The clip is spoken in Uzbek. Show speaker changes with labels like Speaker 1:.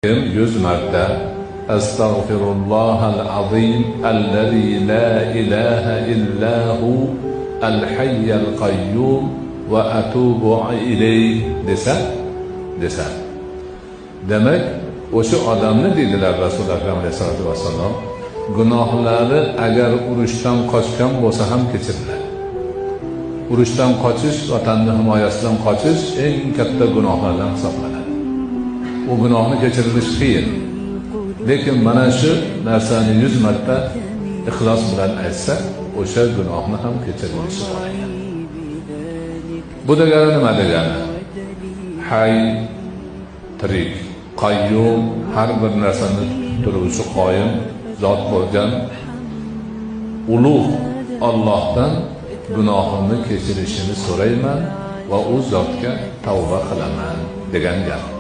Speaker 1: 100 marta Estağfirullahal azim ellezî la ilahe illahu el hayyel kayyum ve etubu ileyh desa. Demek o'sha odamni dedilar Rasululloh alayhi vasallam, gunohlari agar urushdan qochgan bo'lsa ham kechiriladi. Urushdan qochish, vatanning himoyasidan qochish eng katta gunohlardan hisoblanadi. O gunohni kechirilishi qiyin. Lekin mana shu narsani 100 marta ixlos bilan aytsa, o'sha gunohni ham kechirilishi bor ekan. Bu degani nima degani? Hay, tirik, qayyum, har bir narsani turuvchi qoyim zot bo'lgan ulug' Allohdan gunohimni kechirishini so'rayman va u zotga tavba qilaman degan gap.